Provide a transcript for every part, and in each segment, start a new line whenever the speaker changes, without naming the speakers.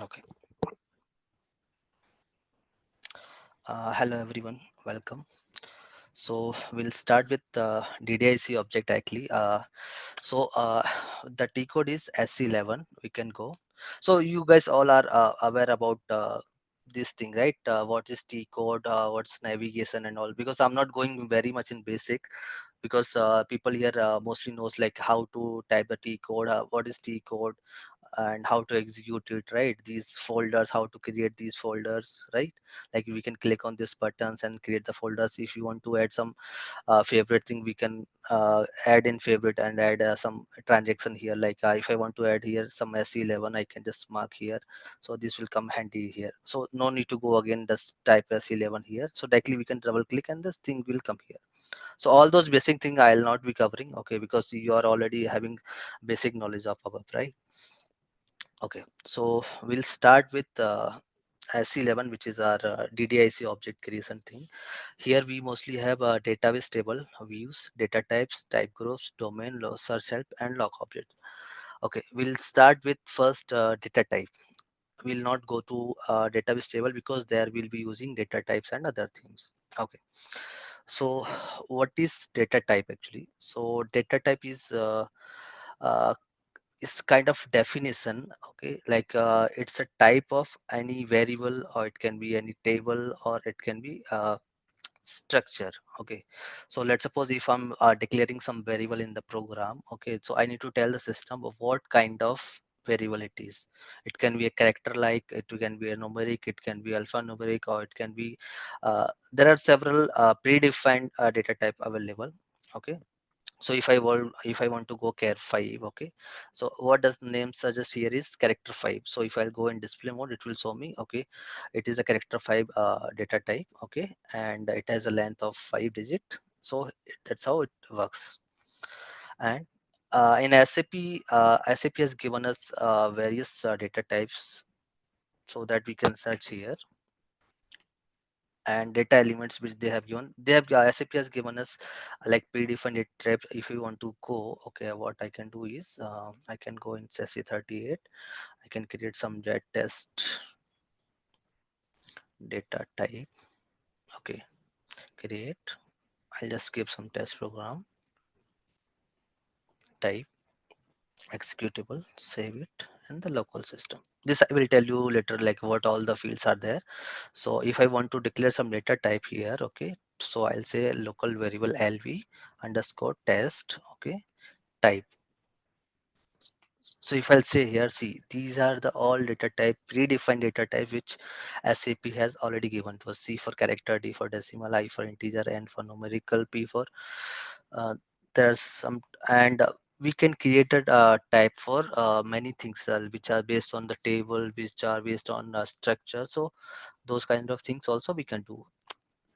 Okay. Hello everyone, welcome. So we'll start with DDIC object actually. So the T code is SC11. We can go. So you guys all are aware about this thing, right? What is T code? What's navigation and all? Because I'm not going very much in basic, because people here mostly knows like how to type the T code, what is T code, and how to execute it, right? These folders, how to create these folders, right? Like we can click on these buttons and create the folders. If you want to add some favorite thing, we can add in favorite and add some transaction here. Like if I want to add here some SE11, I can just mark here, so this will come handy here. So no need to go again, just type SE11 here, so directly we can double click and this thing will come here. So all those basic thing I'll not be covering, okay, because you are already having basic knowledge of Abap, right? Okay, so we'll start with SC11, which is our DDIC object creation thing. Here we mostly have a database table, views, data types, type groups, domain, search help, and log objects. Okay, we'll start with first data type. We'll not go to database table because there we'll be using data types and other things. Okay, so what is data type actually? So data type uh, is kind of definition, okay, like it's a type of any variable, or it can be any table, or it can be structure. Okay, so let's suppose if I'm declaring some variable in the program, okay, so I need to tell the system of what kind of variable it is. It can be a character, like it can be a numeric, it can be alphanumeric, or it can be there are several predefined data type available. Okay, so if I want to go char 5, okay, so what does the name suggest here is character 5. So if I'll go in display mode, it will show me, okay, it is a character 5 data type, okay, and it has a length of 5 digit. So that's how it works. And in SAP has given us various data types, so that we can search here. And data elements which they have given, SAP has given us like predefined data types. If you want to go, okay, what I can do is I can go in SASE 38. I can create some jet test data type. Okay, create. I'll just give some test program type, executable, save it, and the local system. This I will tell you later, like what all the fields are there. So if I want to declare some data type here, okay, so I'll say local variable lv underscore test, okay, type. So if I'll say here, see, these are the all data type, predefined data type, which SAP has already given to us. C for character, D for decimal, I for integer, N for numerical, P for there's some, and we can create a type for many things which are based on the table, which are based on structure. So those kind of things also we can do.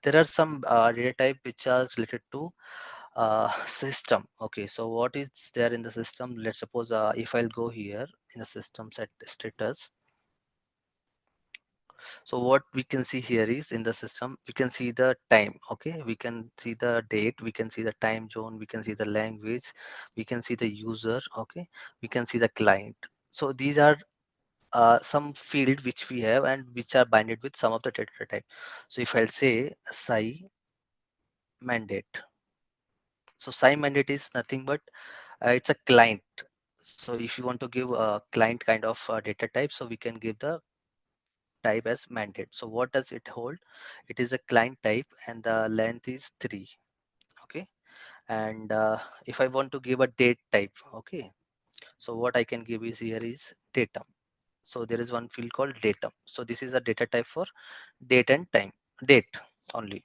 There are some data type which are related to system. Okay, so what is there in the system? Let's suppose if I'll go here in the system set status. So what we can see here is in the system, we can see the time. Okay, we can see the date, we can see the time zone, we can see the language, we can see the user. Okay, we can see the client. So these are some field which we have and which are binded with some of the data type. So if I'll say psi mandate, so psi mandate is nothing but it's a client. So if you want to give a client kind of data type, so we can give the type as mandate. So what does it hold? It is a client type and the length is 3. Okay, and if I want to give a date type, okay, so what I can give is here is datum. So there is one field called datum. So this is a data type for date and time, date only.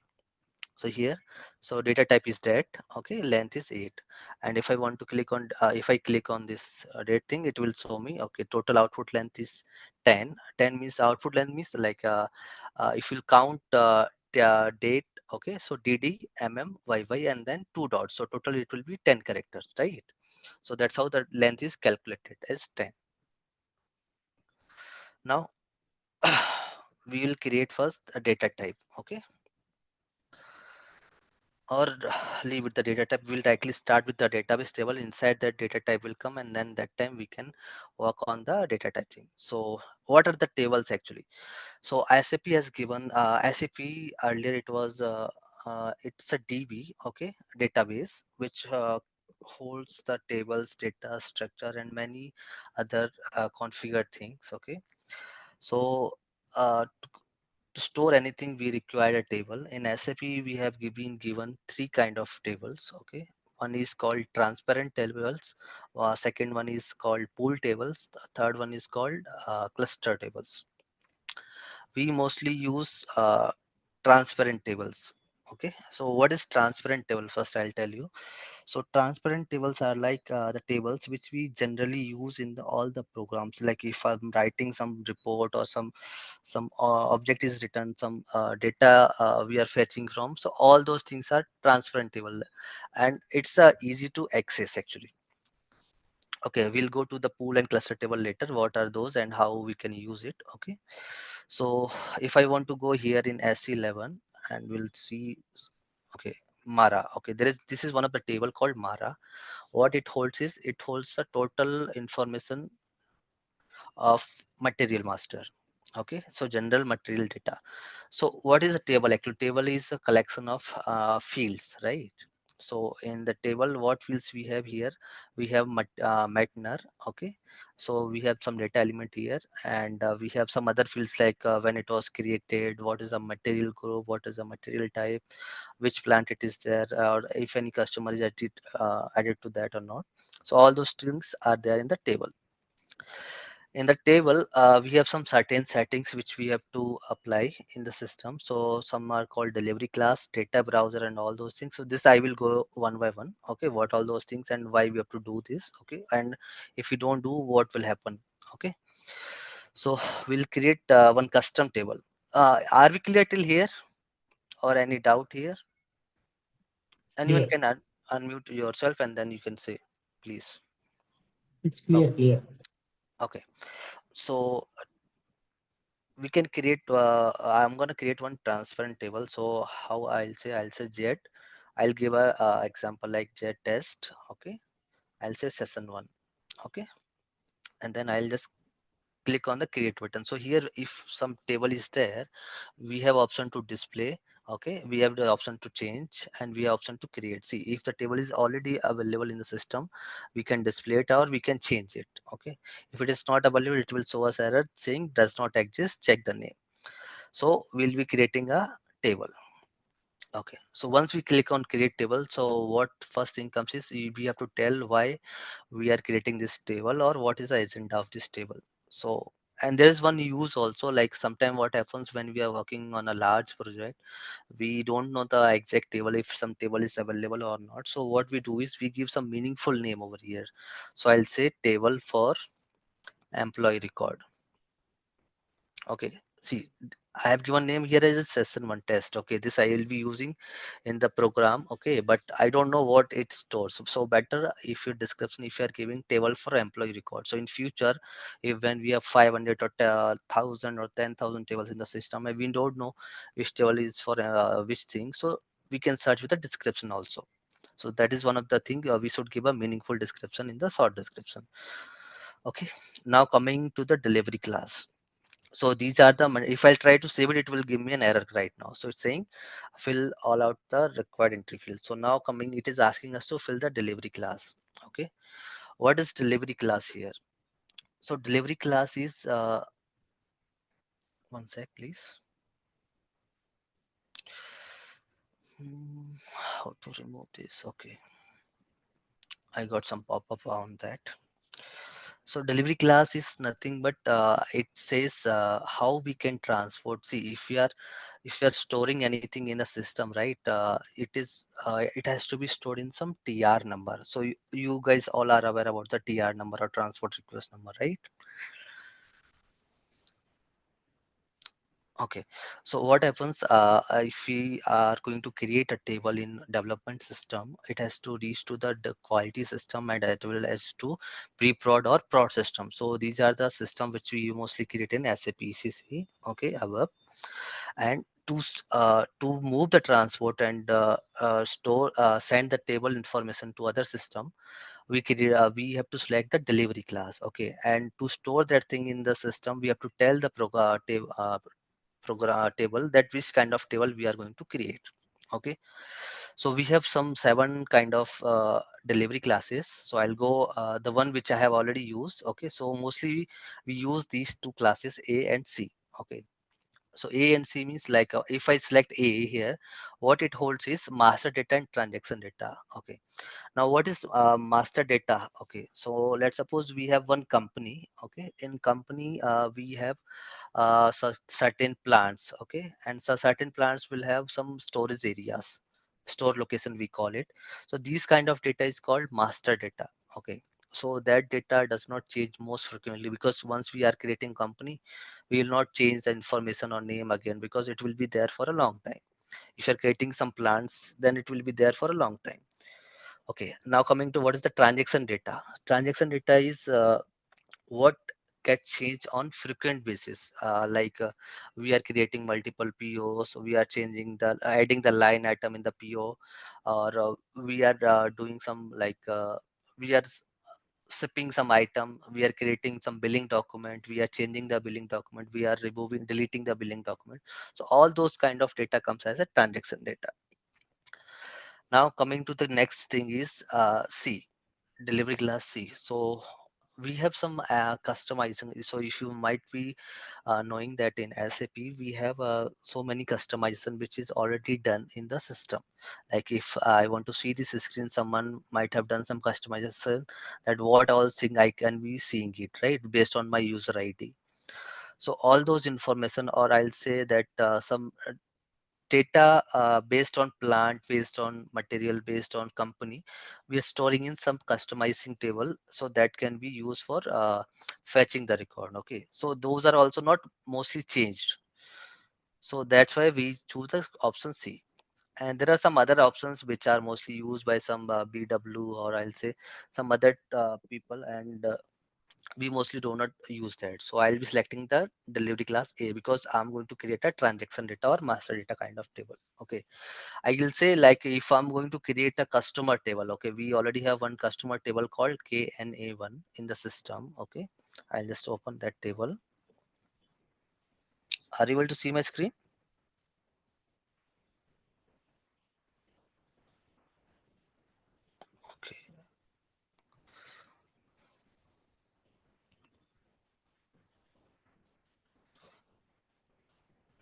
So here, so data type is date, okay, length is 8. And if I want to click on if I click on this date thing, it will show me, okay, total output length is 10 means output length means like if you count the date, okay, so dd yy and then two dots, so total it will be 10 characters, right? So that's how the length is calculated as 10. Now we will create first a data type. Okay, or leave with the data type. We'll directly start with the database table. Inside that data type will come, and then that time we can work on the data type thing. So what are the tables actually? So SAP has given SAP earlier, it was it's a DB, okay, database, which holds the tables, data structure, and many other configured things. Okay, so to store anything, we require a table. In SAP, we have given three kind of tables. Okay, one is called transparent tables. Second one is called pool tables. The third one is called cluster tables. We mostly use transparent tables. Okay, so what is transparent table? First, I'll tell you. So transparent tables are like the tables which we generally use in all the programs. Like if I'm writing some report or some object is written, some data we are fetching from. So all those things are transparent table, and it's easy to access actually. Okay, we'll go to the pool and cluster table later. What are those and how we can use it? Okay, so if I want to go here in SC11 and we'll see, okay, Mara. Okay, this is one of the table called Mara. What it holds is it holds the total information of material master. Okay, so general material data. So what is a table? Actually, table is a collection of fields, right? So in the table, what fields we have here? We have Metner. Okay, so we have some data element here, and we have some other fields like when it was created, what is the material group, what is the material type, which plant it is there, or if any customer is added to that or not. So all those things are there in the table. In the table, we have some certain settings which we have to apply in the system. So some are called delivery class, data browser, and all those things. So this I will go one by one. Okay, what all those things and why we have to do this. Okay, and if we don't do, what will happen? Okay, so we'll create one custom table. Are we clear till here, or any doubt here? Anyone
Clear.
can unmute yourself and then you can say, please.
It's
Oh,
clear, clear.
okay. So we can create I'm going to create one transparent table. So how I'll say jet. I'll give a example like jet test. Okay, I'll say session 1. Okay, and then I'll just click on the create button. So here if some table is there, we have option to display. Okay, we have the option to change and we have option to create. See, if the table is already available in the system, we can display it or we can change it. Okay, if it is not available, it will show us error saying does not exist, check the name. So we'll be creating a table. Okay, so once we click on create table, so what first thing comes is we have to tell why we are creating this table or what is the agenda of this table. So, and there is one use also, like sometime what happens when we are working on a large project, we don't know the exact table if some table is available or not. So what we do is we give some meaningful name over here. So I'll say table for employee record. Okay, see, I have given name here as a session 1 test. Okay, this I will be using in the program. Okay, but I don't know what it stores. So better if your description, if you are giving table for employee record. So in future, if when we have 500 or 1000 or 10,000 tables in the system, and we don't know which table is for which thing, so we can search with the description also. So that is one of the thing we should give a meaningful description in the short description. Okay, now coming to the delivery class. So these are the if I'll try to save it, it will give me an error right now. So it's saying fill all out the required entry field. So now coming, it is asking us to fill the delivery class. Okay, what is delivery class here? So delivery class is one sec please. How to remove this? Okay, I got some pop-up on that. So delivery class is nothing but it says how we can transport. See, if we are storing anything in a system, right? It has to be stored in some TR number. So you guys all are aware about the TR number or transport request number, right? Okay, so what happens if we are going to create a table in development system, it has to reach to the quality system and as well as to pre-prod or prod system. So these are the system which we mostly create in SAP ECC, okay, Abap. And to move the transport and store send the table information to other system, we have to select the delivery class, okay, and to store that thing in the system we have to tell the program table that which kind of table we are going to create, okay. So we have some 7 kind of delivery classes, so I'll go the one which I have already used, okay. So mostly we use these two classes, A and C, okay. So A and C means like if I select A here, what it holds is master data and transaction data, okay. Now what is master data, okay. So let's suppose we have one company, okay. In company we have certain plants, okay, and so certain plants will have some storage areas, store location we call it. So these kind of data is called master data, okay. So that data does not change most frequently, because once we are creating company, we will not change the information or name again, because it will be there for a long time. If you're creating some plants, then it will be there for a long time. Okay, now coming to what is the transaction data. Transaction data is what gets changed on frequent basis, we are creating multiple POs, we are changing the adding the line item in the PO, or we are doing some we are shipping some item, we are creating some billing document, we are changing the billing document, we are removing deleting the billing document. So all those kind of data comes as a transaction data. Now coming to the next thing is C, delivery class C. So we have some customizing. So if you might be knowing that in SAP we have so many customization which is already done in the system. Like if I want to see this screen, someone might have done some customization, that what all thing I can be seeing it, right, based on my user ID. So all those information, or I'll say that some data based on plant, based on material, based on company, we are storing in some customizing table, so that can be used for fetching the record, okay. So those are also not mostly changed, so that's why we choose the option C. And there are some other options which are mostly used by some BW, or I'll say some other people, and we mostly do not use that. So I'll be selecting the delivery class A, because I'm going to create a transaction data or master data kind of table, okay. I will say, like if I'm going to create a customer table, okay, we already have one customer table called KNA1 in the system, okay. I'll just open that table. Are you able to see my screen? Okay,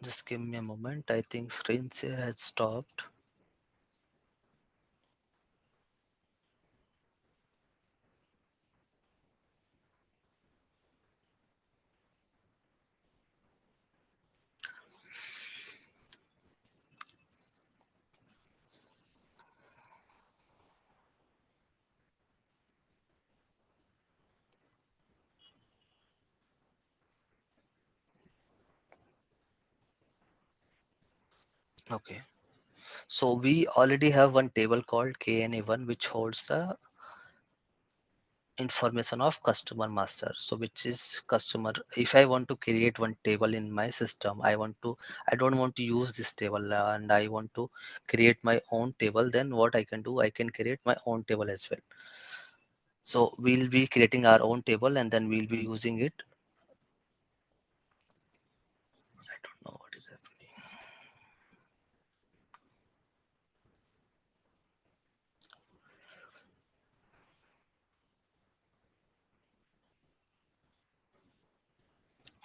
just give me a moment. I think screen share has stopped. Okay. So we already have one table called KNA1 which holds the information of customer master, so which is customer. If I want to create one table in my system, I don't want to use this table, and I want to create my own table, then what I can do, I can create my own table as well. So we'll be creating our own table and then we'll be using it. I don't know what is happening.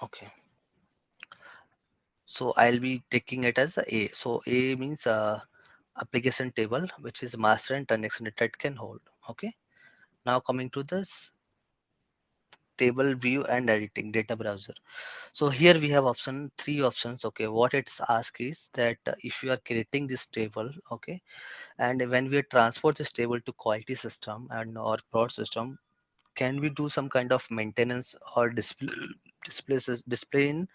Okay, so I'll be taking it as a. So A means application table, which is master and transaction data it can hold, okay. Now coming to this table view and editing data browser. So here we have three options, okay. What it's ask is that if you are creating this table, okay, and when we transport this table to quality system and or prod system, can we do some kind of maintenance or display in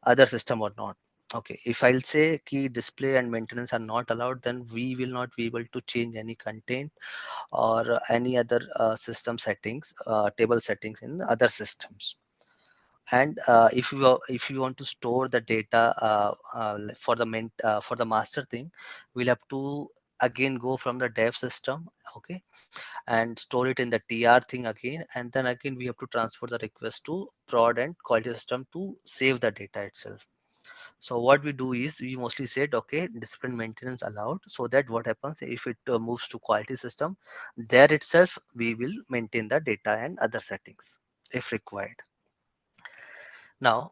other system or not? Okay, if I'll say key display and maintenance are not allowed, then we will not be able to change any content or any other system settings, table settings in the other systems. And if you want to store the data for the master thing, we'll have to again go from the dev system, okay, and store it in the tr thing again, and then again we have to transfer the request to prod and quality system to save the data itself. So what we do is we mostly said, okay, discipline maintenance allowed, so that what happens if it moves to quality system, there itself we will maintain the data and other settings if required. Now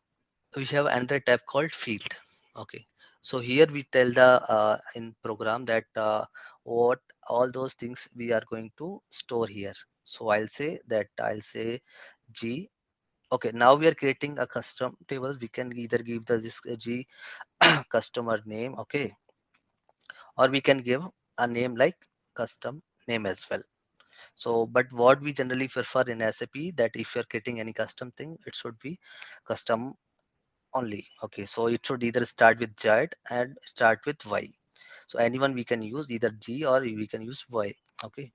we have another tab called field. Okay, so here we tell the in program that what all those things we are going to store here. So I'll say g. Okay, now we are creating a custom table. We can either give the this g customer name, okay, or we can give a name like custom name as well. So but what we generally prefer in SAP, that if you're creating any custom thing, it should be custom only. Okay, so it should either start with z and start with y. So anyone we can use either g or we can use y. Okay,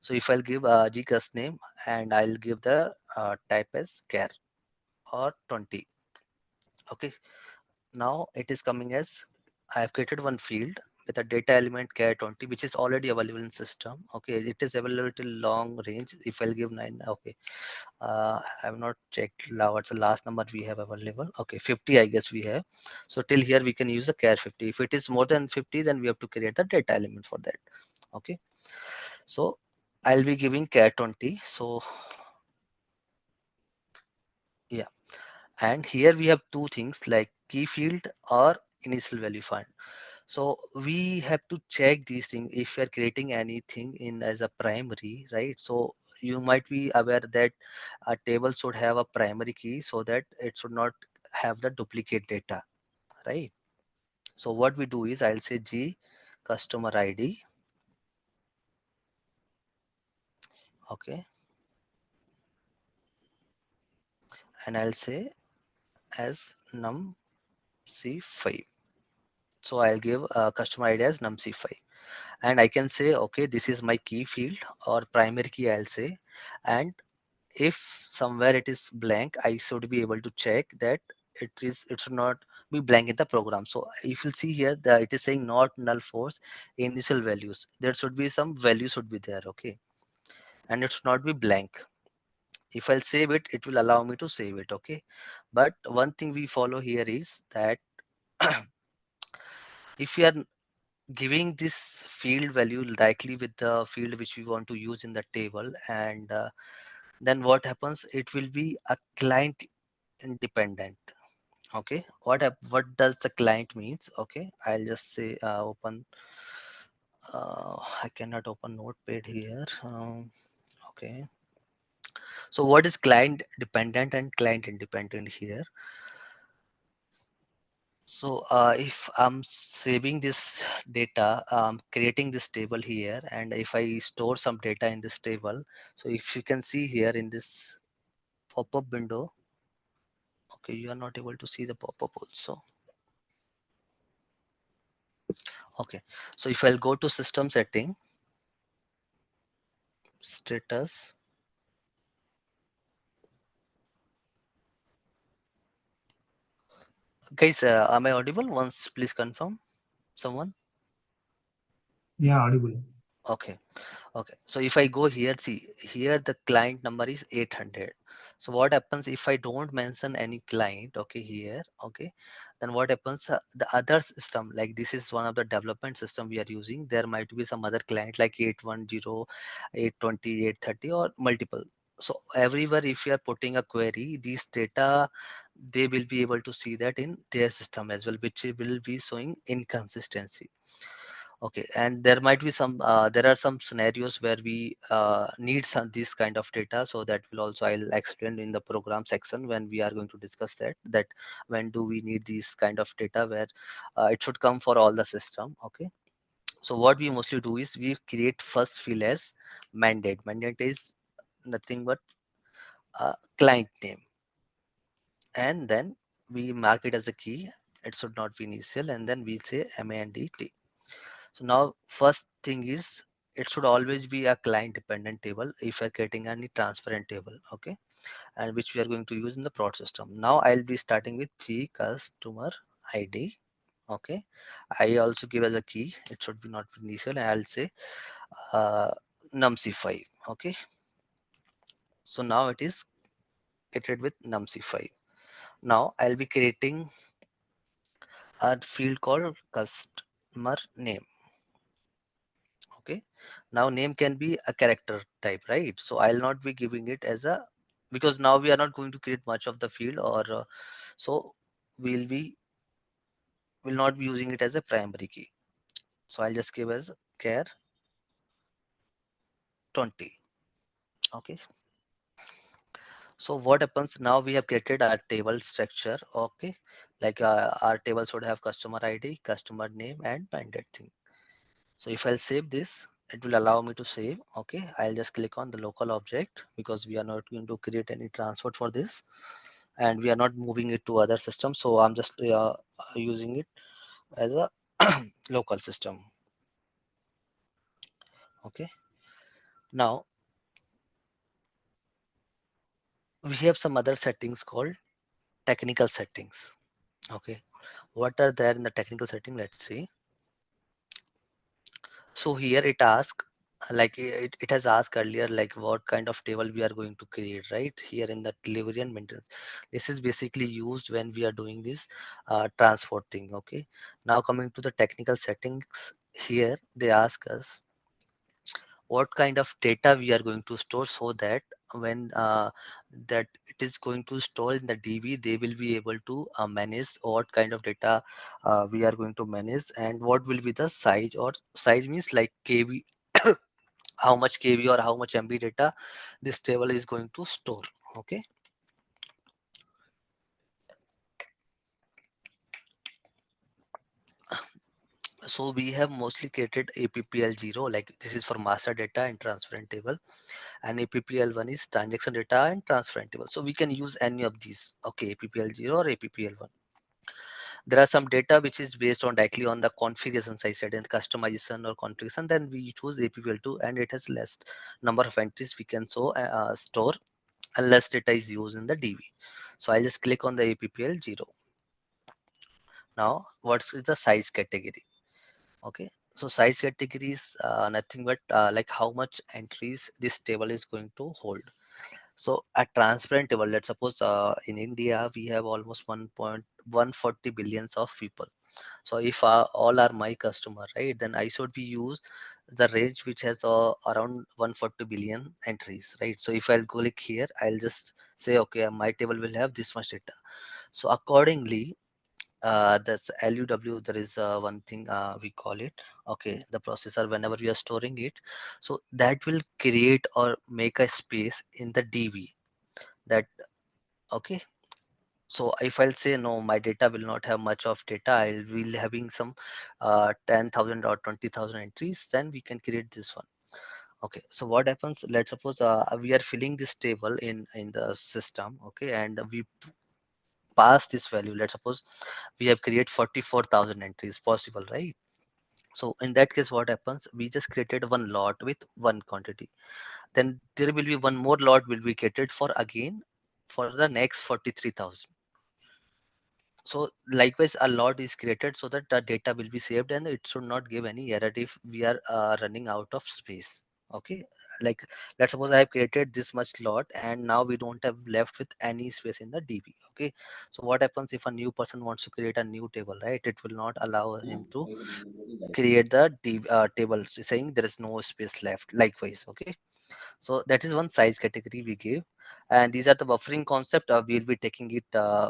so if I'll give g custom name and I'll give the type as char or 20. Okay, now it is coming as I have created one field with a data element char 20, which is already available in system. Okay, it is available till long range. If I'll give 9, okay, I have not checked what's the last number we have available. Okay, 50 I guess we have. So till here we can use the char 50. If it is more than 50, then we have to create the data element for that. Okay, so I'll be giving char 20. So yeah, and here we have two things like key field or initial value find. So we have to check these things if we are creating anything in as a primary, right? So you might be aware that a table should have a primary key so that it should not have the duplicate data, right? So what we do is I'll say G customer ID, okay, and I'll say as num c5. So I'll give customer ID as num c5, and I can say, okay, this is my key field or primary key, I'll say. And if somewhere it is blank, I should be able to check that it should not be blank in the program. So if you see here that it is saying not null force initial values, there should be some value should be there, okay, and it should not be blank. If I'll save it, it will allow me to save it, okay. But one thing we follow here is that if we are giving this field value directly with the field which we want to use in the table, and then what happens, it will be a client independent. Okay, what does the client means? Okay, I'll just say open. I cannot open notepad here. Okay, so what is client dependent and client independent here? So if I'm saving this data, creating this table here, and if I store some data in this table, so if you can see here in this pop-up window, okay, you are not able to see the pop-up also. Okay, so if I'll go to system setting, status, guys, am I audible? Once, please confirm. Someone?
Yeah, audible.
Okay. Okay. So if I go here, see here the client number is 800. So what happens if I don't mention any client? Okay, here. Okay. Then what happens? The other system, like this is one of the development system we are using. There might be some other client like 810, 820, 830 or multiple. So everywhere if you are putting a query, these data, they will be able to see that in their system as well, which will be showing inconsistency. Okay, and there might be some there are some scenarios where we need some this kind of data, so that will also I'll explain in the program section when we are going to discuss that when do we need these kind of data, where it should come for all the system. Okay, so what we mostly do is we create first field as mandate is nothing but client name, and then we mark it as a key, it should not be initial, and then we'll say MANDT. So now first thing is it should always be a client dependent table if you're getting any transparent table, okay, and which we are going to use in the prod system. Now I'll be starting with G customer ID. Okay, I also give as a key. It should be not initial. And I'll say uh, numc5. Okay, so now it is created with numc5. Now I'll be creating a field called customer name. Okay, now name can be a character type, right? So I'll not be giving it as a, because now we are not going to create much of the field, or so we'll be will not be using it as a primary key. So I'll just give as char 20. Okay, so what happens now, we have created our table structure. Okay, like our table should have customer ID, customer name, and mandate thing. So if I'll save this, it will allow me to save. Okay, I'll just click on the local object because we are not going to create any transport for this, and we are not moving it to other systems. So I'm just using it as a local system. Okay, now we have some other settings called technical settings. Okay, what are there in the technical setting? Let's see. So here it asks, like it has asked earlier, like what kind of table we are going to create, right? Here in the delivery and maintenance. This is basically used when we are doing this transport thing. Okay. Now coming to the technical settings, here they ask us what kind of data we are going to store, so that when that it is going to store in the DB, they will be able to manage what kind of data we are going to manage, and what will be the size, or size means like KB, how much KB or how much MB data this table is going to store. Okay, so we have mostly created APPL0, like this is for master data and transparent table, and APPL1 is transaction data and transparent table. So we can use any of these. Okay, APPL0 or APPL1. There are some data which is based on directly on the configurations I said, and customization or configuration. Then we choose APPL2, and it has less number of entries we can store, and less data is used in the DB. So I just click on the APPL0. Now, what's the size category? Okay, so size category is nothing but like how much entries this table is going to hold. So a transparent table, let's suppose in India we have almost 1.140 billions of people. So if all are my customer, right, then I should be use the range which has around 140 billion entries, right? So if I'll click here, I'll just say, okay, my table will have this much data. So accordingly, that's LUW, there is one thing we call it, okay, the processor, whenever we are storing it, so that will create or make a space in the DB, that, okay. So if I'll say no, my data will not have much of data, I'll be having some 10,000 or 20,000 entries, then we can create this one. Okay, so what happens, let's suppose we are filling this table in the system, okay, and we pass this value. Let's suppose we have created 44,000 entries possible, right? So in that case, what happens, we just created one lot with one quantity, then there will be one more lot will be created for again for the next 43,000. So likewise, a lot is created so that the data will be saved, and it should not give any error if we are running out of space. Okay, like let's suppose I have created this much lot, and now we don't have left with any space in the DB. Okay, so what happens if a new person wants to create a new table, right? It will not allow him to create the table saying there is no space left. Likewise, okay. So that is one size category we give, and these are the buffering concept. We'll be taking it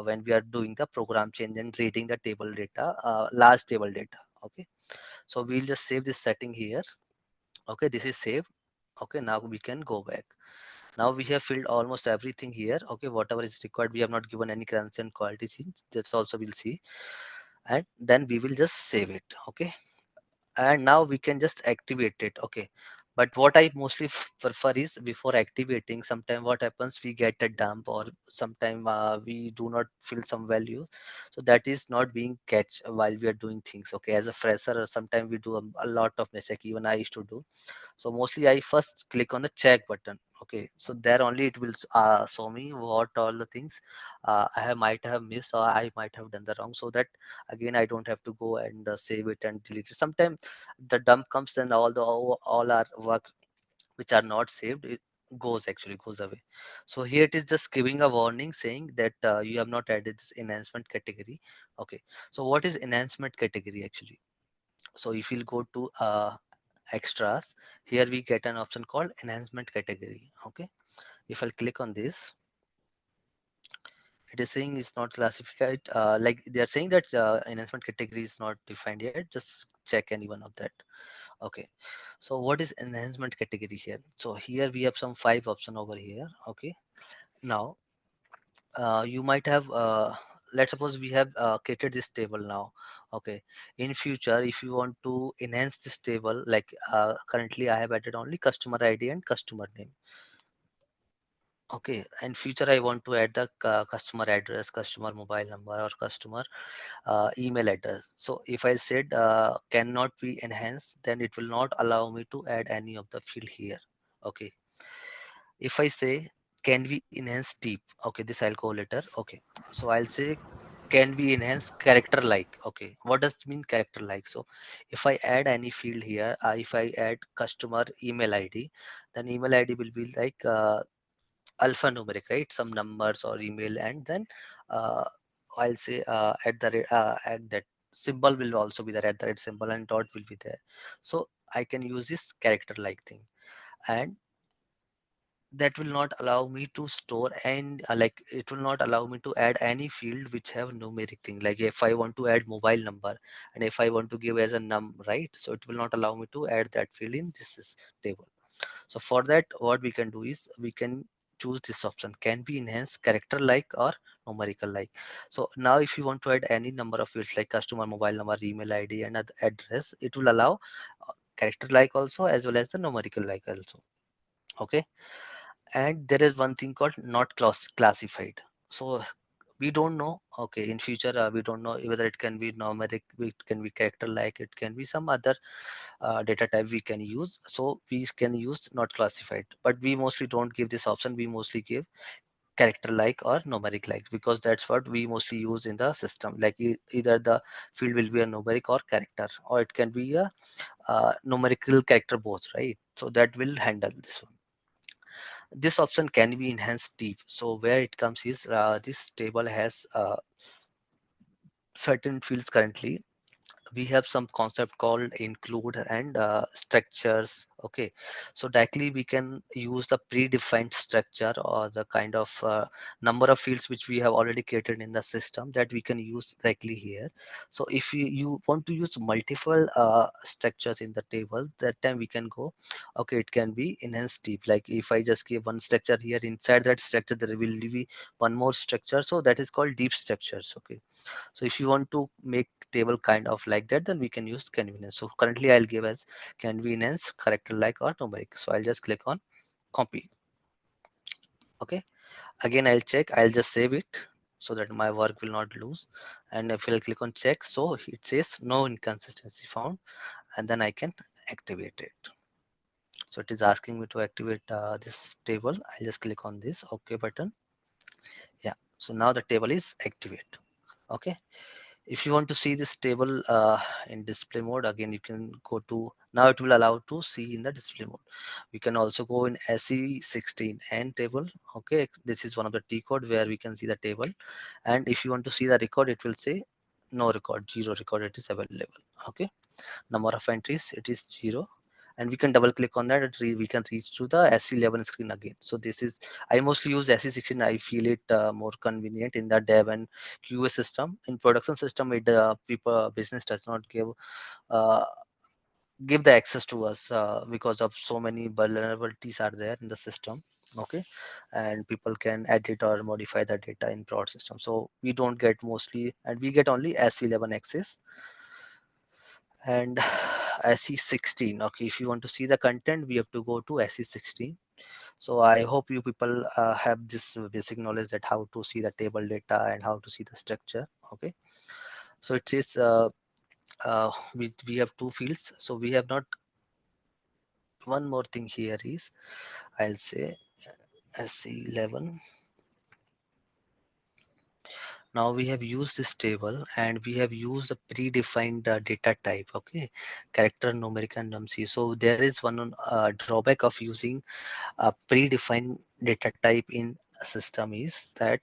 when we are doing the program change and reading the table data, large table data. Okay, so we'll just save this setting here. Okay, this is saved. Okay, now we can go back. Now we have filled almost everything here. Okay, whatever is required, we have not given any currency and quality change. That's also we'll see, and then we will just save it. Okay, and now we can just activate it. Okay, But what I mostly prefer is before activating, sometime what happens, we get a dump, or sometime we do not fill some value. So that is not being catch while we are doing things. Okay, as a fresher, sometimes we do a lot of mistake. Even I used to do. So mostly I first click on the check button. Okay, so there only it will show me what all the things might have missed, or I might have done the wrong, so that again I don't have to go and save it and delete it. Sometimes the dump comes, then all our work which are not saved, it goes away. So here it is just giving a warning saying that you have not added this enhancement category. Okay, so what is enhancement category actually? So if you'll go to extras, here we get an option called enhancement category. Okay, if I'll click on this, it is saying it's not classified, like they are saying that enhancement category is not defined yet. Just check any one of that. Okay, so what is enhancement category here? So here we have some 5 option over here. Okay, now you might have let's suppose we have created this table now. Okay, in future if you want to enhance this table, like currently I have added only customer ID and customer name. Okay, in future I want to add the customer address, customer mobile number, or customer email address. So if I said cannot be enhanced, then it will not allow me to add any of the field here. Okay, if I say can we enhance type, okay, this I'll go later. Okay, so I'll say can we enhance character like. Okay, what does it mean character like? So if I add any field here, if I add customer email ID, then email ID will be like alphanumeric, right? Some numbers or email, and then uh, I'll say at that symbol will also be there, at the red symbol, and dot will be there. So I can use this character like thing, and that will not allow me to store, and like it will not allow me to add any field which have numeric thing. Like if I want to add mobile number, and if I want to give as a num, right? So it will not allow me to add that field in this table. So for that, what we can do is we can choose this option. Can we enhance character like or numerical like? So now if you want to add any number of fields like customer mobile number, email ID, and address, it will allow character like also as well as the numerical like also. Okay, and there is one thing called not classified. So we don't know. Okay, in future we don't know whether it can be numeric, it can be character like, it can be some other data type we can use. So we can use not classified, but we mostly don't give this option. We mostly give character like or numeric like, because that's what we mostly use in the system. Like either the field will be a numeric or character, or it can be a numerical character both, right? So that will handle this one. This option can be enhanced deep. So where it comes is this table has certain fields currently. We have some concept called include and structures. Okay, so directly we can use the predefined structure or the kind of number of fields which we have already created in the system, that we can use directly here. So if you want to use multiple structures in the table, that time we can go, okay, it can be enhanced deep. Like if I just give one structure here, inside that structure there will be one more structure, so that is called deep structures. Okay, so if you want to make table kind of like that, then we can use convenience. So currently I'll give as convenience character like or numeric. So I'll just click on copy. Okay, again I'll check, I'll just save it so that my work will not lose. And if I'll click on check, so it says no inconsistency found, and then I can activate it. So it is asking me to activate this table. I'll just click on this OK button. Yeah, so now the table is activate. Okay, if you want to see this table in display mode, again you can go to, now it will allow to see in the display mode. We can also go in SE16 and table. Okay, this is one of the T code where we can see the table, and if you want to see the record, it will say no record, zero record, it is available. Okay, number of entries, it is 0, and we can double click on that and we can reach to the SE11 screen again. So this is, I mostly use SE16. I feel it more convenient in the dev and QA system. In production system, it people business does not uh, give the access to us because of so many vulnerabilities are there in the system. Okay, and people can edit or modify the data in prod system, so we don't get mostly, and we get only SE11 access. And SE16. Okay, if you want to see the content, we have to go to SE16. So I hope you people have this basic knowledge that how to see the table data and how to see the structure. Okay, so it is we have two fields. So we have not one more thing here is I'll say SE11. Now we have used this table and we have used a predefined data type. Okay, character, numeric, and num-c. So there is one drawback of using a predefined data type in a system is that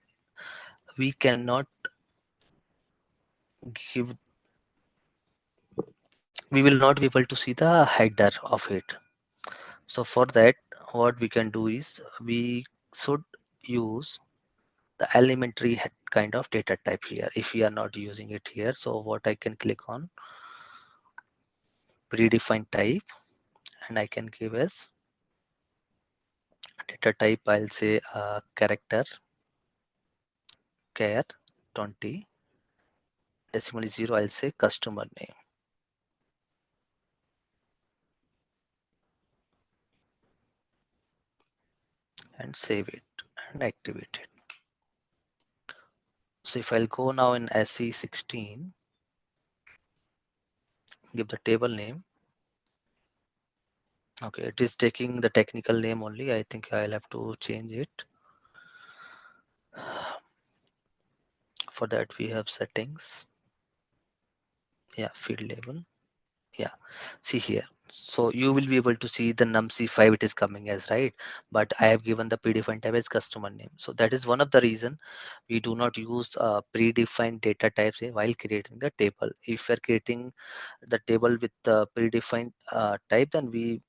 we cannot give we will not be able to see the header of it. So for that, what we can do is we should use the elementary kind of data type here if we are not using it here. So what I can click on predefined type and I can give as data type. I'll say character care 20 decimal is 0. I'll say customer name and save it and activate it. So if I'll go now in SE16, give the table name. Okay, it is taking the technical name only. I think I'll have to change it. For that we have settings. Yeah, field label. Yeah, see here. So you will be able to see the num-c5 it is coming as, right? But I have given the predefined type as customer name. So that is one of the reason we do not use predefined data types while creating the table. If we're creating the table with the predefined type, then we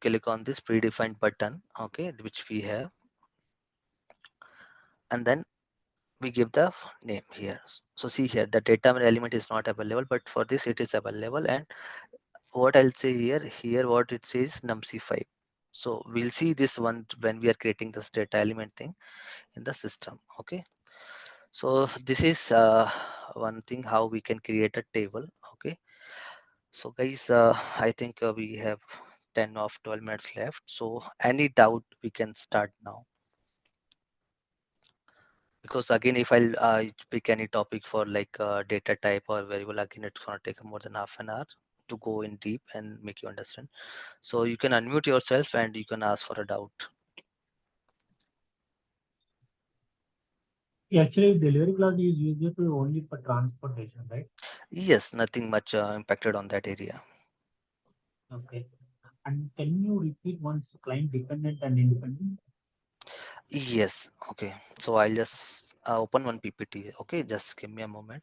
click on this predefined button, okay, which we have, and then we give the name here. So see here, the data element is not available, but for this it is available. And what I'll say here what it says num-c5. So we'll see this one when we are creating this data element thing in the system. Okay, so this is one thing how we can create a table. Okay, so guys, I think we have 10 of 12 minutes left. So any doubt we can start now, because again if I'll pick any topic for like data type or variable, again it's gonna take more than half an hour to go in deep and make you understand. So you can unmute yourself and you can ask for a doubt.
Yeah, actually, delivery class is used for only for transportation, right?
Yes, nothing much impacted on that area.
Okay. And can you repeat once client dependent and independent?
Yes, okay. So I'll just open one PPT. Okay, just give me a moment.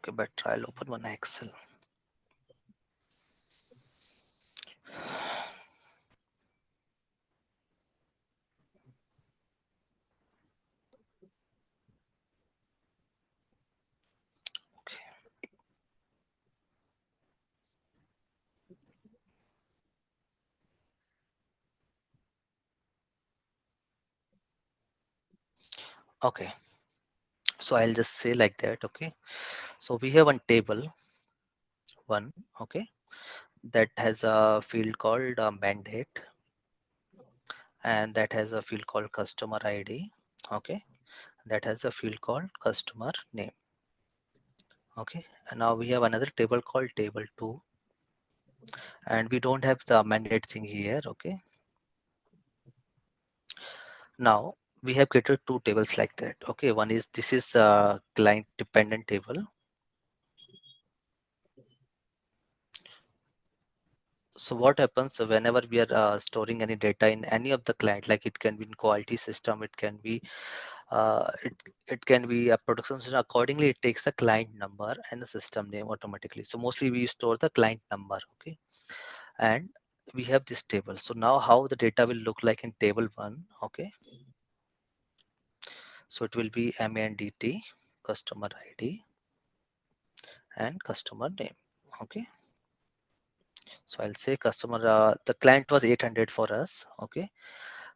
Okay, but I'll open one Excel. Okay, okay. So I'll just say like that. Okay. So we have one table one. Okay, that has a field called mandate, and that has a field called customer ID. Okay, that has a field called customer name. Okay, and now we have another table called table 2, and we don't have the mandate thing here. Okay, now we have created two tables like that. Okay, one is this is a client dependent table. So what happens whenever we are storing any data in any of the client, like it can be in quality system, it can be uh, it, it can be a production system. Accordingly it takes the client number and the system name automatically. So mostly we store the client number. Okay, and we have this table. So now how the data will look like in table 1. Okay, So it will be mandt, customer id, and customer name. Okay, so I'll say customer, the client was 800 for us. Okay,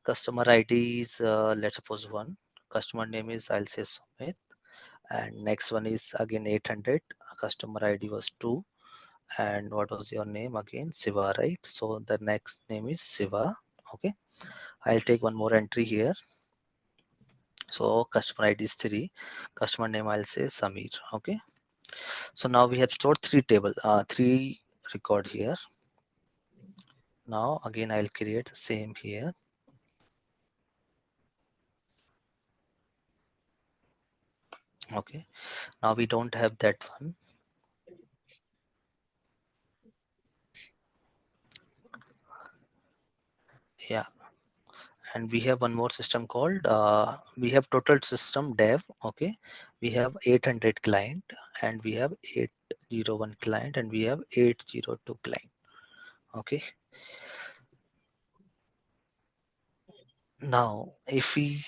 customer id is, let's suppose 1, customer name is, I'll say Sumit, and next one is again 800, customer id was 2, and what was your name again? Siva, right? So the next name is Siva. Okay, I'll take one more entry here. So customer ID is 3, customer name I'll say Samir. Okay, so now we have stored three record here. Now again I'll create the same here. Okay, now we don't have that one. Yeah, and we have one more system called, we have total system dev. Okay, we have 800 client, and we have 801 client, and we have 802 client. Okay, now if we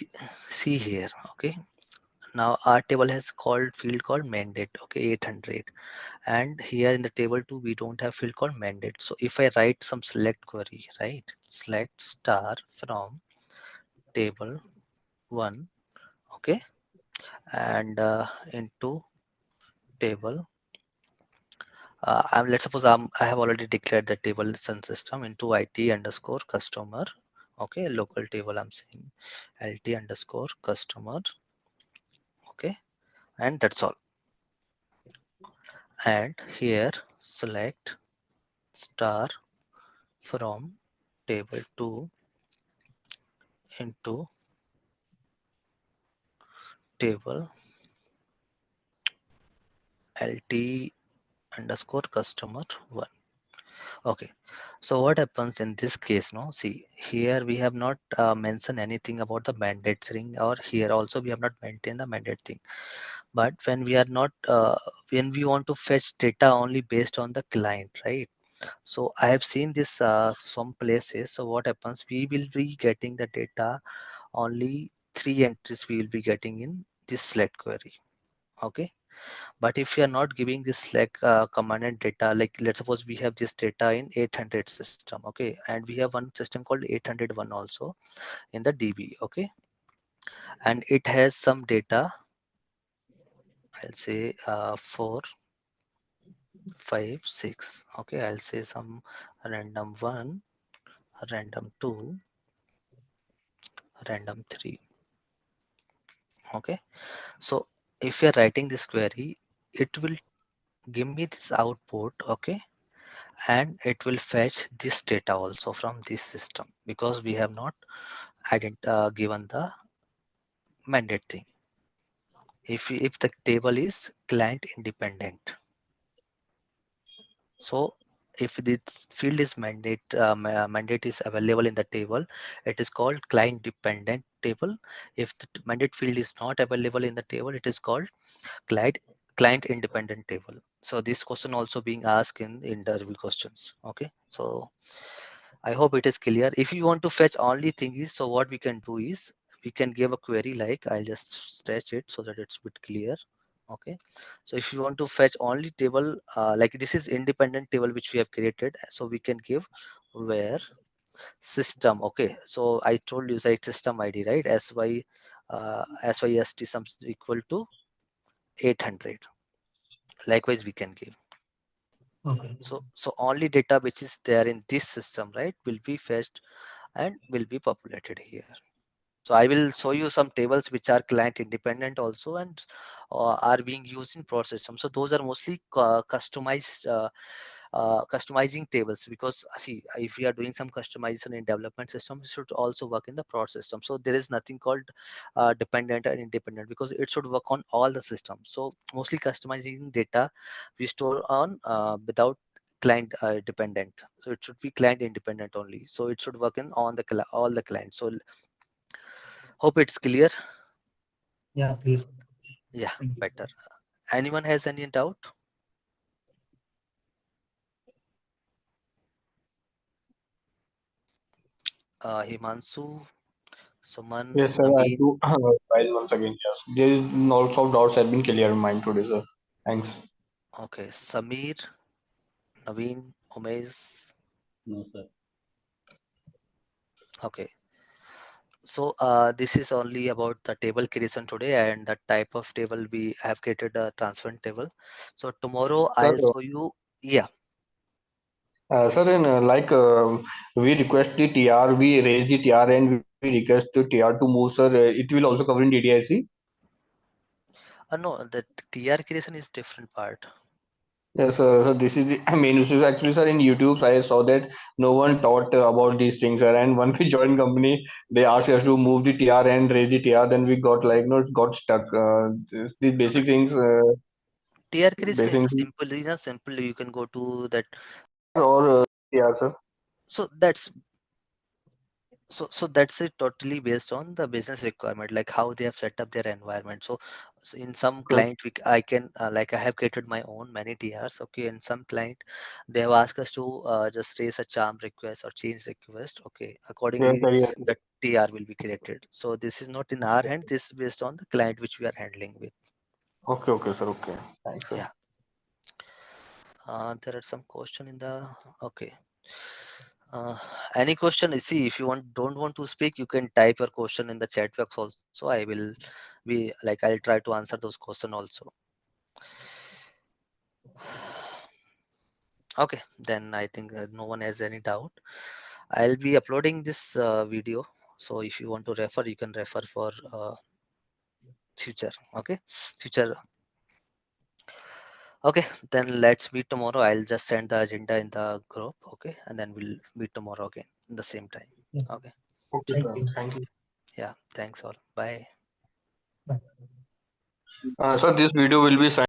see here, okay, now our table has called field called mandate. Okay, 800, and here in the table 2 we don't have field called mandate. So if I write some select query, right, select star from table 1, okay, and into table, let's suppose I have already declared the table sun system into IT underscore customer. Okay, local table I'm saying LT underscore customer. Okay, and that's all. And here select star from table 2 into table LT underscore customer 1. Okay, so what happens in this case? No, see here we have not mentioned anything about the mandate thing, or here also we have not maintained the mandate thing. But when we are not, when we want to fetch data only based on the client, right? So I have seen this some places. So what happens? We will be getting the data only 3 entries. We will be getting in this select query. Okay, but if you are not giving this like command and data, like let's suppose we have this data in 800 system. Okay, and we have one system called 801 also in the DB. Okay, and it has some data. I'll say 4, 5, 6. Okay, I'll say some random 1, random 2, random 3. Okay, so if you're writing this query, it will give me this output. Okay, and it will fetch this data also from this system, because we have not given the mandate thing. If the table is client independent, so if this field is mandate is available in the table, it is called client dependent table. If the mandate field is not available in the table, it is called client client independent table. So this question also being asked in interview questions. Okay, so I hope it is clear. If you want to fetch only thing is, so what we can do is we can give a query, like I'll just stretch it so that it's a bit clear. Okay, so if you want to fetch only table, like this is independent table which we have created, so we can give where system. Okay, so I told you like system ID, right? SYST some equal to 800. Likewise we can give.
Okay.
So only data which is there in this system, right, will be fetched and will be populated here. So I will show you some tables which are client independent also, and are being used in prod system. So those are mostly customized, customizing tables, because see, if we are doing some customization in development system, it should also work in the prod system. So there is nothing called dependent and independent, because it should work on all the systems. So mostly customizing data we store on without client dependent, so it should be client independent only, so it should work in on the all the clients. So hope it's clear.
Yeah, clear.
Yeah,
Thank you.
better. Anyone has any doubt? Himansu, Suman,
Yes, sir. I
Naveen.
do advise once again. Yes, there is lots of doubts have been cleared in mind today, sir. Thanks.
Okay, Samir, Naveen, Umesh.
No, sir.
Okay, so this is only about the table creation today and the type of table we have created a transparent table. So tomorrow
Sir,
I'll show you. Yeah,
sir, we request the TR, we raise the TR and we request the TR to move, sir. It will also cover in DDIC.
no, the TR creation is different part.
Yes, sir. So this is the main issue. Actually, sir, in YouTube, I saw that no one taught about these things, sir. And when we joined company, they asked us to move the TR and raise the TR. Then we got like, no, got stuck. These
No, no,
basic things,
TR creation is the
basic
simple, simple. You can go to that.
TR or TR, sir.
So so that's it totally based on the business requirement, like how they have set up their environment. So in some
Okay.
client I can like I have created my own many TRs. Okay, and some client they have asked us to just raise a charm request or change request. Okay,
Yes,
accordingly
sir. Yes.
the TR will be created. So this is not in our hand, this is based on the client which we are handling with.
Okay, okay, sir. Okay. Thanks, sir.
Yeah, there are some question in the. Okay. Uh, any question? See, if you don't want to speak, you can type your question in the chat box also. I will be like I'll try to answer those question also. Okay, then I think no one has any doubt. I'll be uploading this video. So if you want to refer, you can refer for future. Okay, future. Okay, then let's meet tomorrow. I'll just send the agenda in the group. Okay, and then we'll meet tomorrow again in the same time.
Yeah.
Okay.
Okay,
Thank
sir.
you.
Thank you.
Yeah. Thanks all. Bye.
Bye.
Sir, this video will be sent